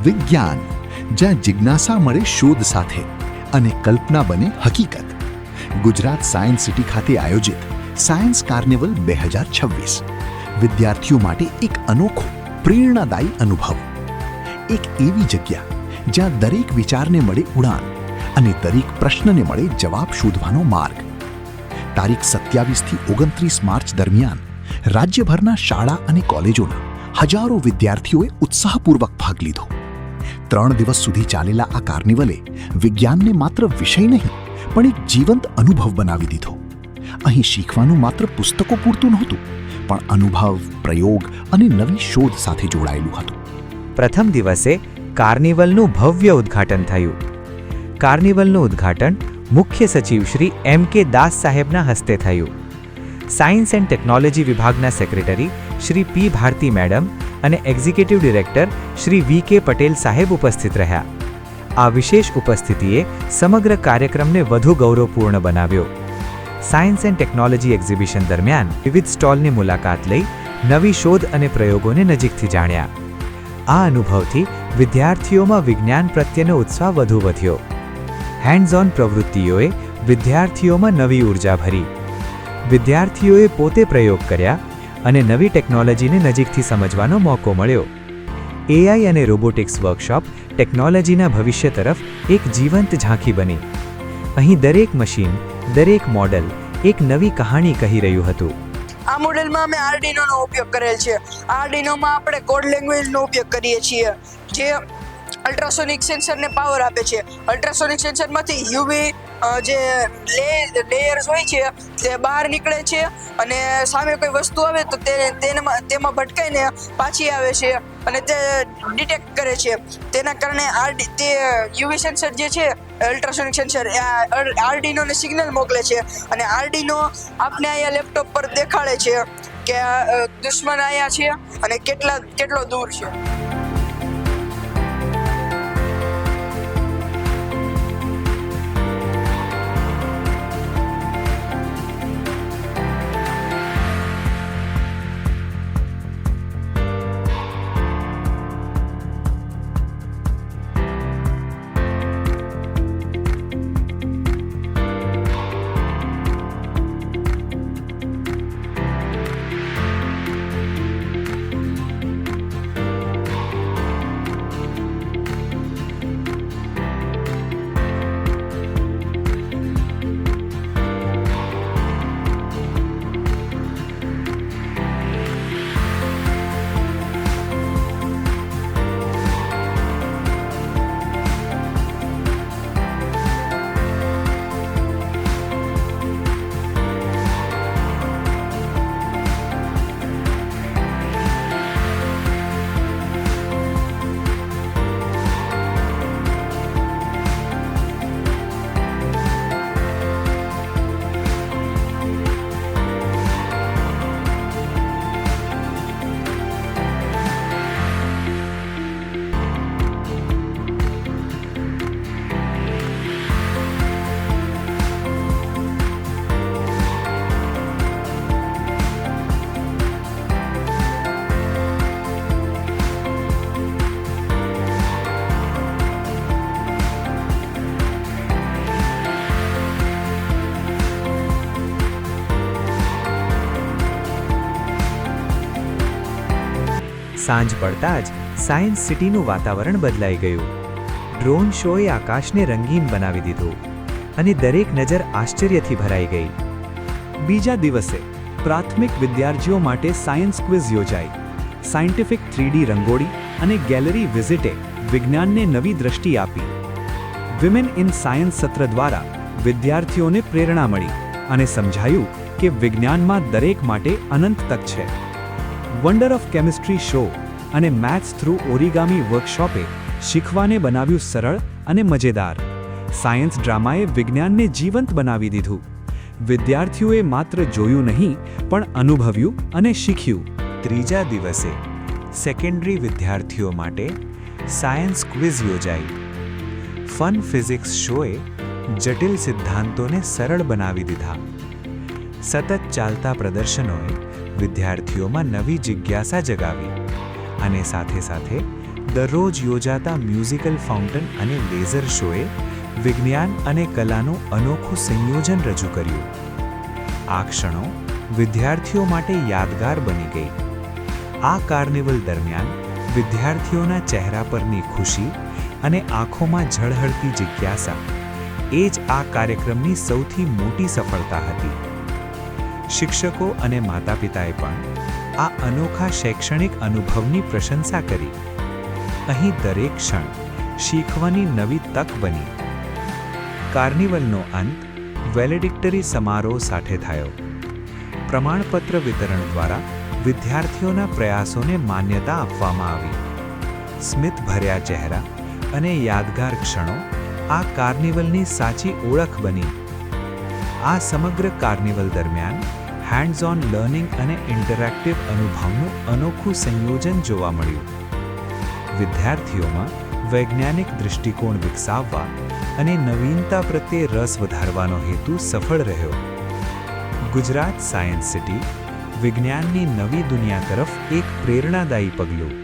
વિજ્ઞાન, જ્યાં જિજ્ઞાસા મળે શોધ સાથે અને કલ્પના બને હકીકત. ગુજરાત સાયન્સ સિટી ખાતે આયોજિત સાયન્સ કાર્નિવલ 2026 વિદ્યાર્થીઓ માટે એક અનોખો પ્રેરણાદાયી અનુભવ. એક એવી જગ્યા જ્યાં દરેક વિચારને મળે ઉડાન અને દરેક પ્રશ્નને મળે જવાબ શોધવાનો માર્ગ. તારીખ 27થી 29 માર્ચ દરમિયાન રાજ્યભરના શાળા અને કોલેજોના હજારો વિદ્યાર્થીઓએ ઉત્સાહપૂર્વક ભાગ લીધો. 3 દિવસ સુધી ચાલેલા આ કાર્નિવલે વિજ્ઞાનને માત્ર વિષય નહીં પણ એક જીવંત અનુભવ બનાવી દીધો. અહીં શીખવાનું માત્ર પુસ્તકો પૂરતું નહોતું, પણ અનુભવ, પ્રયોગ અને નવી શોધ સાથે જોડાયેલું હતું. પ્રથમ દિવસે કાર્નિવલનું ભવ્ય ઉદ્ઘાટન થયું. કાર્નિવલનું ઉદ્ઘાટન મુખ્ય સચિવ શ્રી M.K. દાસ સાહેબના હસ્તે થયું. સાયન્સ એન્ડ ટેકનોલોજી વિભાગના secretary Shri P. Bharati madam અને executive director Shri V.K. Patel સાહેબ ઉપસ્થિત રહ્યા. આ વિશેષ ઉપસ્થિતિએ સમગ્ર કાર્યક્રમને વધુ ગૌરવપૂર્ણ બનાવ્યો. સાયન્સ એન્ડ ટેકનોલોજી એક્ઝિબિશન દરમિયાન વિવિધ સ્ટોલની મુલાકાત લઈ નવી શોધ અને પ્રયોગોને નજીકથી જાણ્યા. આ અનુભવથી વિદ્યાર્થીઓમાં વિજ્ઞાન પ્રત્યેનો ઉત્સાહ વધુ વધ્યો. હેન્ડ્સ ઓન પ્રવૃત્તિઓએ વિદ્યાર્થીઓમાં નવી ઉર્જા ભરી. વિદ્યાર્થીઓએ પોતે પ્રયોગ કર્યા અને નવી ટેકનોલોજીને નજીકથી સમજવાનો મોકો મળ્યો. AI અને રોબોટિક્સ વર્કશોપ ટેકનોલોજીના ભવિષ્ય તરફ એક જીવંત ઝાંખી બની. અહીં દરેક મશીન, દરેક મોડલ એક નવી કહાણી કહી રહ્યું હતું. આ મોડેલમાં અમે આર્ડિનોનો ઉપયોગ કરેલ છે. આર્ડિનોમાં આપણે કોડ લેંગ્વેજનો ઉપયોગ કરીએ છીએ, જે અલ્ટ્રાસોનિક સેન્સરને પાવર આપે છે. અલ્ટ્રાસોનિક સેન્સરમાંથી UV જે લેયર્સ હોય છે તે બહાર નીકળે છે અને સામે કોઈ વસ્તુ આવે તો તેમાં ભટકાઈને પાછી આવે છે અને તે ડિટેક્ટ કરે છે. તેના કારણે તે UV સેન્સર જે છે, અલ્ટ્રાસોનિક સેન્સર, આર્ડિનોને સિગ્નલ મોકલે છે અને આર્ડિનો આપને અહીંયા લેપટોપ પર દેખાડે છે કે દુશ્મન અહીંયા છે અને કેટલો દૂર છે. સાંજ પડતા જ સાયન્સ સિટીનું વાતાવરણ બદલાઈ ગયું. ડ્રોન શોએ આકાશને રંગીન બનાવી દીધું અને દરેક નજર આશ્ચર્યથી ભરાઈ ગઈ. બીજા દિવસે પ્રાથમિક વિદ્યાર્થીઓ માટે સાયન્સ ક્વિઝ યોજાઈ. સાયન્ટિફિક 3D રંગોળી અને ગેલેરી વિઝિટે વિજ્ઞાનને નવી દ્રષ્ટિ આપી. વિમેન ઇન સાયન્સ સત્ર દ્વારા વિદ્યાર્થીઓને પ્રેરણા મળી અને સમજાયું કે વિજ્ઞાનમાં દરેક માટે અનંત તક છે. વન્ડર ઓફ કેમિસ્ટ્રી શો અને મેથ્સ થ્રુ ઓરિગામી વર્કશોપે શીખવાને બનાવ્યું સરળ અને મજેદાર. સાયન્સ ડ્રામાએ વિજ્ઞાનને જીવંત બનાવી દીધું. વિદ્યાર્થીઓએ માત્ર જોયું નહીં પણ અનુભવ્યું અને શીખ્યું. ત્રીજા દિવસે સેકન્ડરી વિદ્યાર્થીઓ માટે સાયન્સ ક્વિઝ યોજાઈ. ફન ફિઝિક્સ શોએ જટિલ સિદ્ધાંતોને સરળ બનાવી દીધા. સતત ચાલતા પ્રદર્શનોએ વિદ્યાર્થીઓમાં નવી જિજ્ઞાસા જગાવી અને સાથે સાથે દરરોજ યોજાતા મ્યુઝિકલ ફાઉન્ટેન અને લેઝર શોએ વિજ્ઞાન અને કલાનું અનોખું સંયોજન રજૂ કર્યું. આ ક્ષણો વિદ્યાર્થીઓ માટે યાદગાર બની ગઈ. આ કાર્નિવલ દરમિયાન વિદ્યાર્થીઓના ચહેરા પરની ખુશી અને આંખોમાં ઝળહળતી જિજ્ઞાસા એ જ આ કાર્યક્રમની સૌથી મોટી સફળતા હતી. શિક્ષકો અને માતાપિતાએ પણ આ અનોખા શૈક્ષણિક અનુભવની પ્રશંસા કરી. અહીં દરેક ક્ષણ શીખવાની નવી તક બની. કાર્નિવલનો અંત વેલેડિક્ટરી સમારોહ સાથે થયો. પ્રમાણપત્ર વિતરણ દ્વારા વિદ્યાર્થીઓના પ્રયાસોને માન્યતા આપવામાં આવી. સ્મિતભર્યા ચહેરા અને યાદગાર ક્ષણો આ કાર્નિવલની સાચી ઓળખ બની. આ સમગ્ર કાર્નિવલ દરમિયાન હેન્ડ્સ ઓન લર્નિંગ અને ઇન્ટરેક્ટિવ અનુભવનું અનોખું સંયોજન જોવા મળ્યું. વિદ્યાર્થીઓમાં વૈજ્ઞાનિક દૃષ્ટિકોણ વિકસાવવા અને નવીનતા પ્રત્યે રસ વધારવાનો હેતુ સફળ રહ્યો. ગુજરાત સાયન્સ સિટી વિજ્ઞાનની નવી દુનિયા તરફ એક પ્રેરણાદાયી પગલું.